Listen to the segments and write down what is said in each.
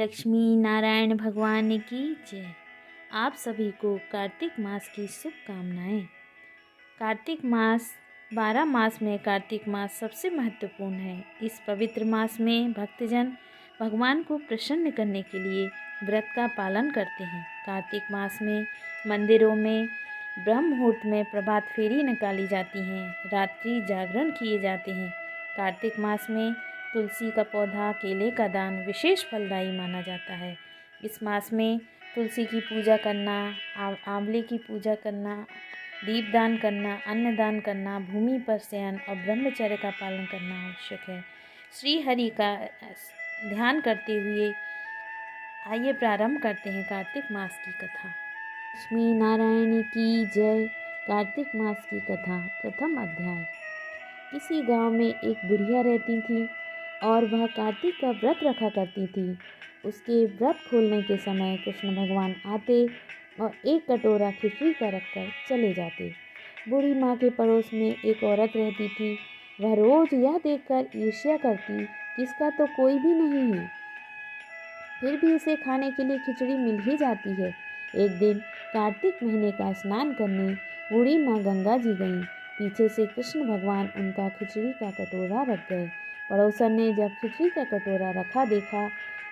लक्ष्मी नारायण भगवान की जय। आप सभी को कार्तिक मास की शुभकामनाएं। कार्तिक मास 12 मास में कार्तिक मास सबसे महत्वपूर्ण है। इस पवित्र मास में भक्तजन भगवान को प्रसन्न करने के लिए व्रत का पालन करते हैं। कार्तिक मास में मंदिरों में ब्रह्म मुहूर्त में प्रभात फेरी निकाली जाती हैं, रात्रि जागरण किए जाते हैं। कार्तिक मास में तुलसी का पौधा, केले का दान विशेष फलदायी माना जाता है। इस मास में तुलसी की पूजा करना, आंवले की पूजा करना, दीपदान करना, अन्नदान करना, भूमि पर शयन और ब्रह्मचर्य का पालन करना आवश्यक है। श्री हरि का ध्यान करते हुए आइए प्रारंभ करते हैं कार्तिक मास की कथा। लक्ष्मी नारायण की जय। कार्तिक मास की कथा। प्रथम अध्याय। किसी गांव में एक बुढ़िया रहती थी और वह कार्तिक का व्रत रखा करती थी। उसके व्रत खोलने के समय कृष्ण भगवान आते और एक कटोरा खिचड़ी का रखकर चले जाते। बूढ़ी माँ के पड़ोस में एक औरत रहती थी। वह रोज यह देखकर ईर्ष्या करती कि इसका तो कोई भी नहीं है, फिर भी इसे खाने के लिए खिचड़ी मिल ही जाती है। एक दिन कार्तिक महीने का स्नान करने बूढ़ी माँ गंगा जी गईं। पीछे से कृष्ण भगवान उनका खिचड़ी का कटोरा रख गए। पड़ोसन ने जब खिचड़ी का कटोरा रखा देखा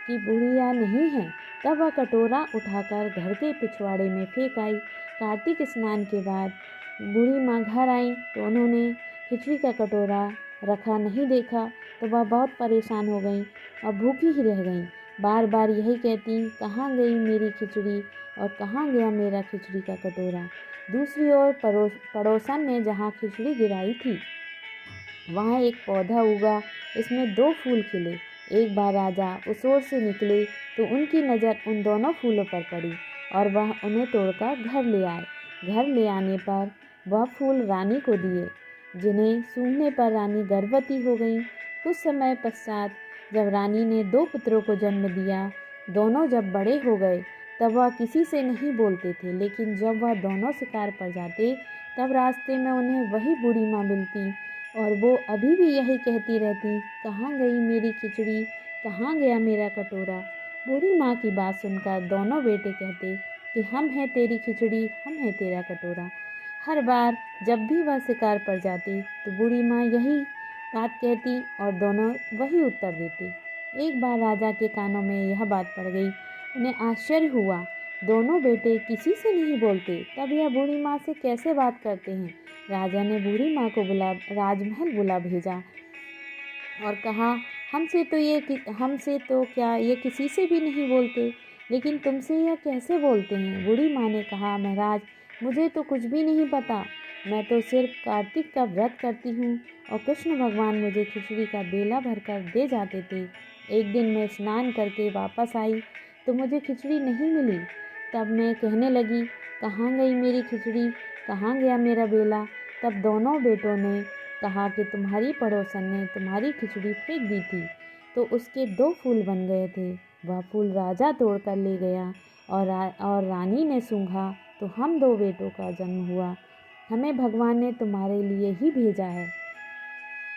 कि बुढ़िया नहीं है, तब वह कटोरा उठाकर घर के पिछवाड़े में फेंक आई। कार्तिक स्नान के बाद बूढ़ी माँ घर आई तो उन्होंने खिचड़ी का कटोरा रखा नहीं देखा तो वह बहुत परेशान हो गई और भूखी ही रह गई। बार बार यही कहती, कहाँ गई मेरी खिचड़ी और कहाँ गया मेरा खिचड़ी का कटोरा। दूसरी ओर पड़ोसन ने जहाँ खिचड़ी गिराई थी वहाँ एक पौधा उगा, इसमें 2 फूल खिले। एक बार राजा उस ओर से निकले तो उनकी नज़र उन दोनों फूलों पर पड़ी और वह उन्हें तोड़कर घर ले आए। घर ले आने पर वह फूल रानी को दिए, जिन्हें सूंघने पर रानी गर्भवती हो गई। कुछ समय पश्चात जब रानी ने 2 पुत्रों को जन्म दिया, दोनों जब बड़े हो गए तब वह किसी से नहीं बोलते थे, लेकिन जब वह दोनों शिकार पर जाते तब रास्ते में उन्हें वही बूढ़ी माँ मिलती और वो अभी भी यही कहती रहती, कहाँ गई मेरी खिचड़ी, कहाँ गया मेरा कटोरा। बूढ़ी माँ की बात सुनकर दोनों बेटे कहते कि हम हैं तेरी खिचड़ी, हम हैं तेरा कटोरा। हर बार जब भी वह शिकार पर जाती तो बूढ़ी माँ यही बात कहती और दोनों वही उत्तर देते। एक बार राजा के कानों में यह बात पड़ गई। उन्हें आश्चर्य हुआ, दोनों बेटे किसी से नहीं बोलते, तब यह बूढ़ी माँ से कैसे बात करते हैं। राजा ने बूढ़ी माँ को राजमहल बुला भेजा और कहा, हमसे तो क्या ये किसी से भी नहीं बोलते, लेकिन तुमसे यह कैसे बोलते हैं। बूढ़ी माँ ने कहा, महाराज मुझे तो कुछ भी नहीं पता, मैं तो सिर्फ कार्तिक का व्रत करती हूँ और कृष्ण भगवान मुझे खिचड़ी का बेला भरकर दे जाते थे। एक दिन मैं स्नान करके वापस आई तो मुझे खिचड़ी नहीं मिली। तब मैं कहने लगी, कहाँ गई मेरी खिचड़ी, कहाँ गया मेरा बेला। तब दोनों बेटों ने कहा कि तुम्हारी पड़ोसन ने तुम्हारी खिचड़ी फेंक दी थी तो उसके 2 फूल बन गए थे। वह फूल राजा तोड़ कर ले गया और रानी ने सूंघा तो हम 2 बेटों का जन्म हुआ। हमें भगवान ने तुम्हारे लिए ही भेजा है।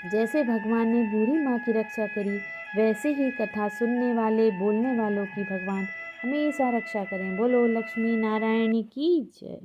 जैसे भगवान ने बूढ़ी माँ की रक्षा करी, वैसे ही कथा सुनने वाले बोलने वालों की भगवान हमेशा रक्षा करें। बोलो लक्ष्मी नारायण की जय।